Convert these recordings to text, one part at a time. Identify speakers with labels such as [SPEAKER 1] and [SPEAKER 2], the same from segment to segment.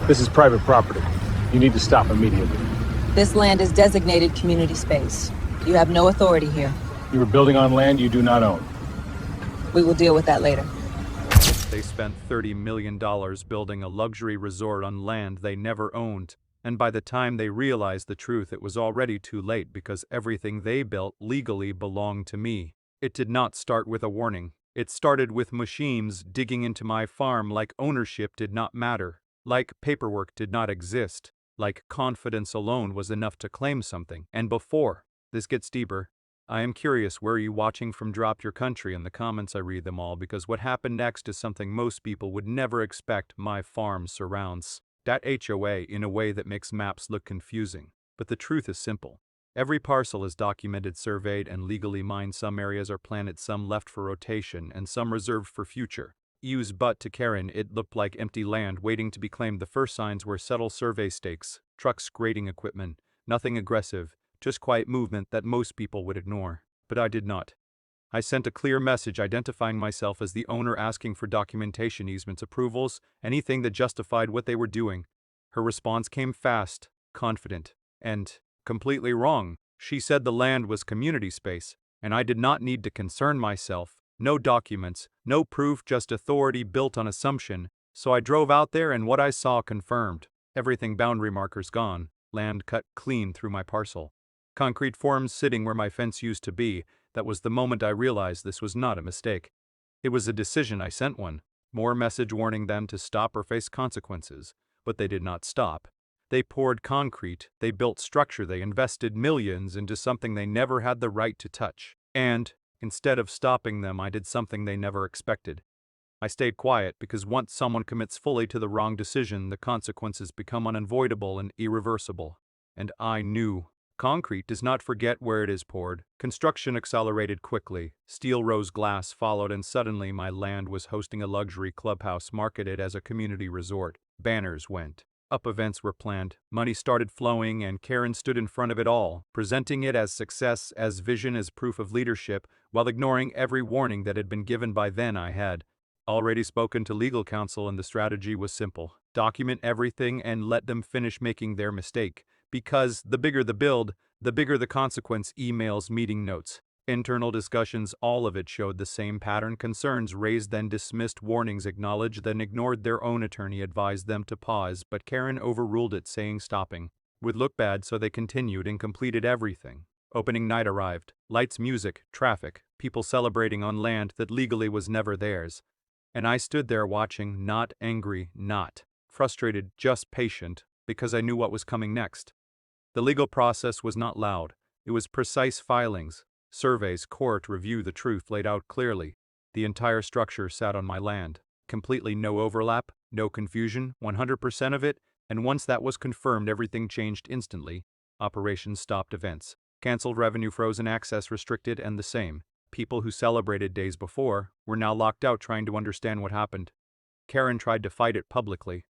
[SPEAKER 1] This is private property. You need to stop immediately.
[SPEAKER 2] This land is designated community space. You have no authority here.
[SPEAKER 1] You are building on land you do not own.
[SPEAKER 2] We will deal with that later.
[SPEAKER 3] They spent $30 million building a luxury resort on land they never owned, and by the time they realized the truth, it was already too late because everything they built legally belonged to me. It did not start with a warning. It started with machines digging into my farm like ownership did not matter, like paperwork did not exist, like confidence alone was enough to claim something. And before this gets deeper, I am curious, where are you watching from? Drop your country in the comments. I read them all because what happened next is something most people would never expect. My farm surrounds that HOA in a way that makes maps look confusing. But the truth is simple. Every parcel is documented, surveyed, and legally mined. Some areas are planted, some left for rotation, and some reserved for future use. But to Karen, it looked like empty land waiting to be claimed. The first signs were subtle survey stakes, trucks, grading equipment, nothing aggressive, just quiet movement that most people would ignore. But I did not. I sent a clear message identifying myself as the owner, asking for documentation, easements, approvals, anything that justified what they were doing. Her response came fast, confident, and completely wrong. She said the land was community space, and I did not need to concern myself. No documents, no proof, just authority built on assumption. So I drove out there and what I saw confirmed. Everything, boundary markers gone, land cut clean through my parcel. Concrete forms sitting where my fence used to be. That was the moment I realized this was not a mistake. It was a decision. I sent one more message warning them to stop or face consequences. But they did not stop. They poured concrete, they built structure, they invested millions into something they never had the right to touch. And instead of stopping them, I did something they never expected. I stayed quiet because once someone commits fully to the wrong decision, the consequences become unavoidable and irreversible. And I knew. Concrete does not forget where it is poured. Construction accelerated quickly. Steel rose, glass followed, and suddenly my land was hosting a luxury clubhouse marketed as a community resort. Banners went up, events were planned, money started flowing, and Karen stood in front of it all, presenting it as success, as vision, as proof of leadership, while ignoring every warning that had been given. By then I had already spoken to legal counsel, and the strategy was simple. Document everything and let them finish making their mistake. Because the bigger the build, the bigger the consequence. Emails, meeting notes, internal discussions, all of it showed the same pattern. Concerns raised, then dismissed, warnings acknowledged, then ignored. Their own attorney advised them to pause, but Karen overruled it, saying stopping would look bad, so they continued and completed everything. Opening night arrived. Lights, music, traffic, people celebrating on land that legally was never theirs. And I stood there watching, not angry, not frustrated, just patient, because I knew what was coming next. The legal process was not loud. It was precise. Filings, surveys, court review, the truth laid out clearly. The entire structure sat on my land. Completely no overlap, no confusion, 100% of it, and once that was confirmed, everything changed instantly. Operations stopped, events canceled, revenue frozen, access restricted, and the same. People who celebrated days before were now locked out, trying to understand what happened. Karen tried to fight it publicly,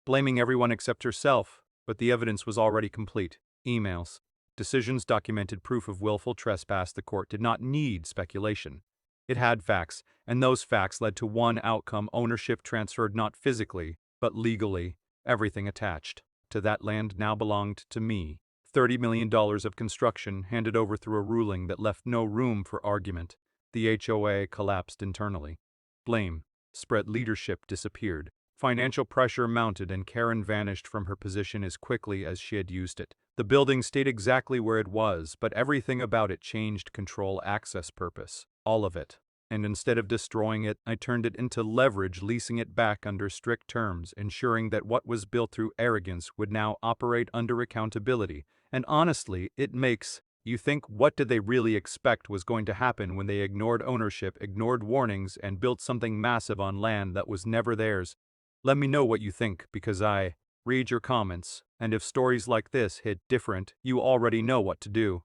[SPEAKER 3] blaming everyone except herself, but the evidence was already complete. Emails, decisions, documented proof of willful trespass. The court did not need speculation. It had facts, and those facts led to one outcome: ownership transferred, not physically, but legally. Everything attached to that land now belonged to me. $30 million of construction handed over through a ruling that left no room for argument. The HOA collapsed internally. Blame spread, leadership disappeared. Financial pressure mounted, and Karen vanished from her position as quickly as she had used it. The building stayed exactly where it was, but everything about it changed: control, access, purpose, all of it. And instead of destroying it, I turned it into leverage, leasing it back under strict terms, ensuring that what was built through arrogance would now operate under accountability. And honestly, it makes you think, what did they really expect was going to happen when they ignored ownership, ignored warnings, and built something massive on land that was never theirs? Let me know what you think, because I read your comments, and if stories like this hit different, you already know what to do.